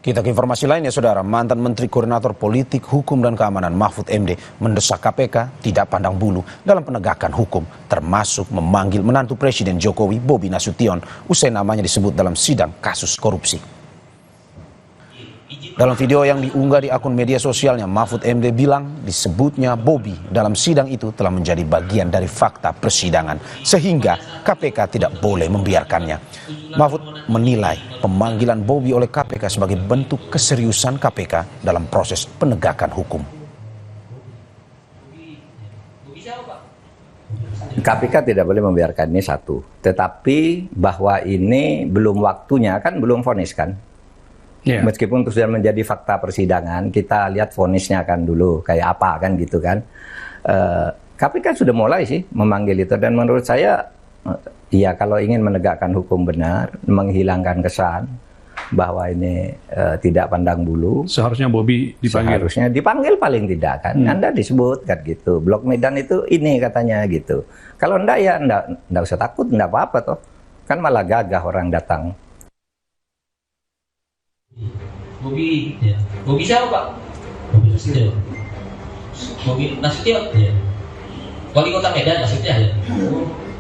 Kita ke informasi lainnya, Saudara. Mantan Menteri Koordinator Politik, Hukum dan Keamanan Mahfud MD mendesak KPK tidak pandang bulu dalam penegakan hukum, termasuk memanggil menantu Presiden Jokowi, Bobi Nasution, usai namanya disebut dalam sidang kasus korupsi. Dalam video yang diunggah di akun media sosialnya, Mahfud MD bilang disebutnya Bobi dalam sidang itu telah menjadi bagian dari fakta persidangan, sehingga KPK tidak boleh membiarkannya. Mahfud menilai pemanggilan Bobi oleh KPK sebagai bentuk keseriusan KPK dalam proses penegakan hukum. KPK tidak boleh membiarkan ini satu, tetapi bahwa ini belum waktunya, kan belum vonis kan. Yeah. Meskipun itu sudah menjadi fakta persidangan, kita lihat vonisnya kan dulu kayak apa kan gitu kan. KPK sudah mulai sih memanggil itu, dan menurut saya ya kalau ingin menegakkan hukum benar, menghilangkan kesan bahwa ini tidak pandang bulu, seharusnya Bobi dipanggil. Seharusnya dipanggil paling tidak kan. Anda disebut kan gitu. Blok Medan itu ini katanya gitu. Kalau enggak ya enggak usah takut, enggak apa-apa toh. Kan malah gagah orang datang. Bobi, ya. Bobi siapa Pak? Bobi Nasution. Bobi Nasution, ya. Wali Kota Medan maksudnya ya.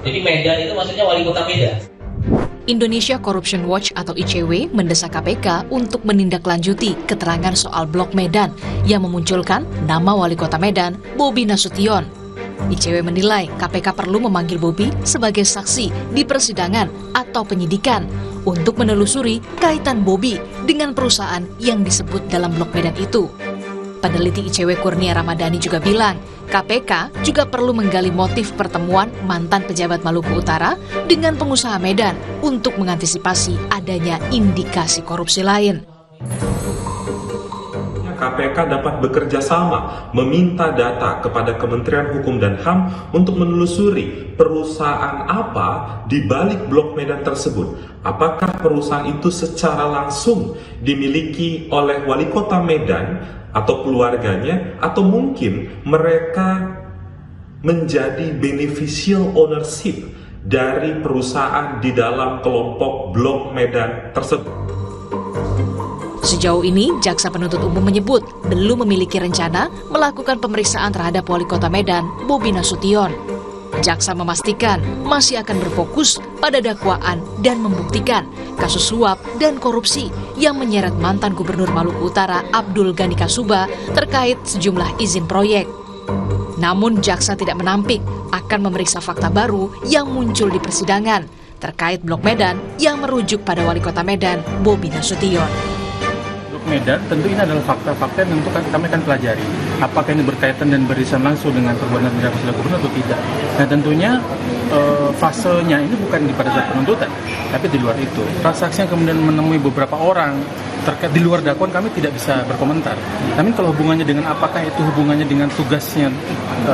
Jadi Medan itu maksudnya wali kota Medan. Indonesia Corruption Watch atau ICW mendesak KPK untuk menindaklanjuti keterangan soal Blok Medan yang memunculkan nama wali kota Medan, Bobi Nasution. ICW menilai KPK perlu memanggil Bobi sebagai saksi di persidangan atau penyidikan untuk menelusuri kaitan Bobi dengan perusahaan yang disebut dalam Blok Medan itu. Peneliti ICW Kurnia Ramadhani juga bilang, KPK juga perlu menggali motif pertemuan mantan pejabat Maluku Utara dengan pengusaha Medan untuk mengantisipasi adanya indikasi korupsi lain. KPK dapat bekerja sama meminta data kepada Kementerian Hukum dan HAM untuk menelusuri perusahaan apa di balik Blok Medan tersebut. Apakah perusahaan itu secara langsung dimiliki oleh wali kota Medan atau keluarganya, atau mungkin mereka menjadi beneficial ownership dari perusahaan di dalam kelompok Blok Medan tersebut. Sejauh ini, Jaksa Penuntut Umum menyebut belum memiliki rencana melakukan pemeriksaan terhadap Wali Kota Medan, Bobi Nasution. Jaksa memastikan masih akan berfokus pada dakwaan dan membuktikan kasus suap dan korupsi yang menyeret mantan Gubernur Maluku Utara Abdul Ghani Kasuba terkait sejumlah izin proyek. Namun Jaksa tidak menampik akan memeriksa fakta baru yang muncul di persidangan terkait Blok Medan yang merujuk pada Wali Kota Medan, Bobi Nasution. Medan, tentu ini adalah fakta-fakta yang tentu kami akan pelajari. Apakah ini berkaitan dan beririsan langsung dengan perbuatan tindak pidana gubernur atau tidak. Nah tentunya fasenya ini bukan di pada saat penuntutan, tapi di luar itu. Transaksi yang kemudian menemui beberapa orang terkait di luar dakwaan, kami tidak bisa berkomentar. Tapi kalau hubungannya dengan apakah itu hubungannya dengan tugasnya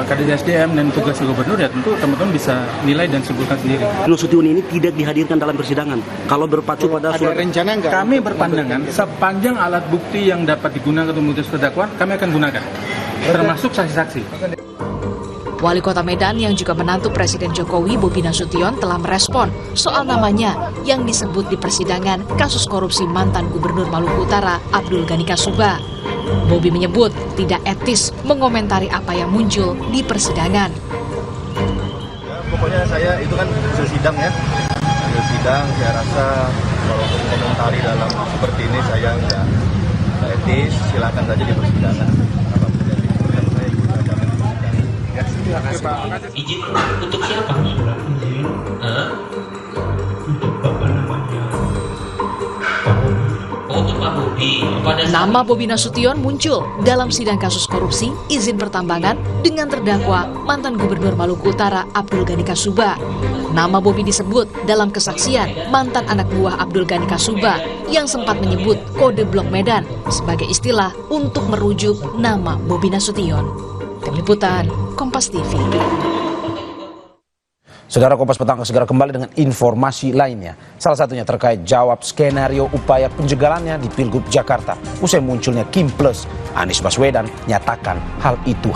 Kadis SDM dan tugas gubernur, ya tentu teman-teman bisa nilai dan simpulkan sendiri. Nasution ini tidak dihadirkan dalam persidangan. Kalau berpacu pada surat, rencana enggak? Kami berpandangan sepanjang alat bukti yang dapat digunakan untuk memutus dakwaan, kami akan gunakan, termasuk saksi-saksi. Wali Kota Medan yang juga menantu Presiden Jokowi, Bobi Nasution, telah merespon soal namanya yang disebut di persidangan kasus korupsi mantan Gubernur Maluku Utara Abdul Ghani Kasuba. Bobi menyebut tidak etis mengomentari apa yang muncul di persidangan. Ya, pokoknya saya itu kan hasil sidang ya. Hasil sidang, saya rasa kalau untuk komentari dalam seperti ini saya nggak etis, silakan saja di persidangan. Izin untuk siapa? Untuk bapak namanya. Untuk Pak Bobi. Nama Bobi Nasution muncul dalam sidang kasus korupsi izin pertambangan dengan terdakwa mantan Gubernur Maluku Utara Abdul Ghani Kasuba. Nama Bobi disebut dalam kesaksian mantan anak buah Abdul Ghani Kasuba yang sempat menyebut kode Blok Medan sebagai istilah untuk merujuk nama Bobi Nasution. Tim Liputan, Kompas TV. Saudara, Kompas Petang segera kembali dengan informasi lainnya. Salah satunya terkait jawab skenario upaya penjagalannya di Pilgub Jakarta. Usai munculnya Kim Plus, Anies Baswedan nyatakan hal itu